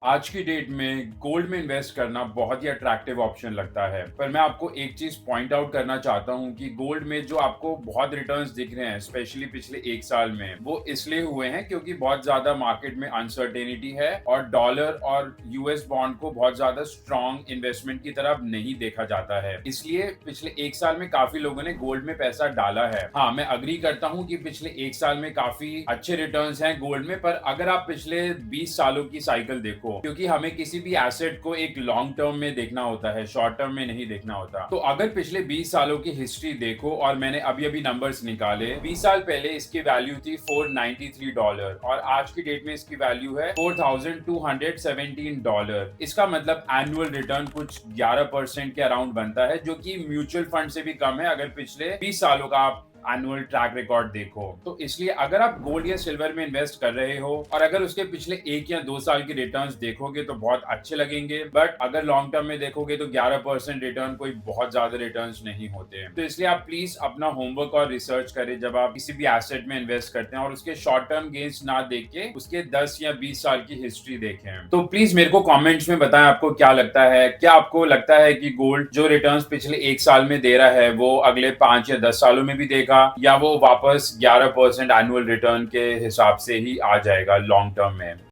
आज की डेट में गोल्ड में इन्वेस्ट करना बहुत ही अट्रैक्टिव ऑप्शन लगता है। पर मैं आपको एक चीज़ पॉइंट आउट करना चाहता हूँ कि गोल्ड में जो आपको बहुत रिटर्न्स दिख रहे हैं, स्पेशली पिछले 1 साल में, वो इसलिए हुए हैं क्योंकि बहुत ज़्यादा मार्केट में अनसर्टेनिटी है और डॉलर और यूएस बॉन्ड को बहुत ज़्यादा स्ट्रॉन्ग इन्वेस्टमेंट की तरह अब नहीं देखा जाता है। इसलिए पिछले 1 साल में काफ़ी लोगों ने गोल्ड में पैसा डाला है। हाँ, मैं एग्री करता हूँ कि पिछले 1 साल में काफ़ी अच्छे रिटर्न्स हैं गोल्ड में, पर अगर आप पिछले 20 सालों की साइकिल देखो, क्योंकि हमें किसी भी एसेट को एक लॉन्ग टर्म में देखना होता है, शॉर्ट टर्म में नहीं देखना होता। तो अगर पिछले 20 सालों की हिस्ट्री देखो, और मैंने अभी नंबर्स निकाले, 20 साल पहले इसकी वैल्यू थी $493 और आज की डेट में इसकी वैल्यू है $4,217। इसका मतलब एनुअल रिटर्न कुछ 11% के अराउंड बनता है, जो कि म्यूचुअल फंड से भी कम है अगर पिछले 20 सालों का आप एनुअल ट्रैक रिकॉर्ड देखो। तो इसलिए अगर आप गोल्ड या सिल्वर में इन्वेस्ट कर रहे हो और अगर उसके पिछले 1 या 2 साल की रिटर्न्स देखोगे तो बहुत अच्छे लगेंगे, बट अगर लॉन्ग टर्म में देखोगे तो 11% रिटर्न कोई बहुत ज्यादा रिटर्न्स नहीं होते हैं। तो इसलिए आप प्लीज अपना होमवर्क और रिसर्च करें जब आप किसी भी एसेट में इन्वेस्ट करते हैं, और उसके शॉर्ट टर्म गेन्स ना देख के उसके 10 या 20 साल की हिस्ट्री देखें। तो प्लीज मेरे को कॉमेंट्स में बताएं आपको क्या लगता है। क्या आपको लगता है कि गोल्ड जो रिटर्न्स पिछले 1 साल में दे रहा है वो अगले 5 या 10 सालों में भी देगा, या वो वापस 11% एनुअल रिटर्न के हिसाब से ही आ जाएगा लॉन्ग टर्म में?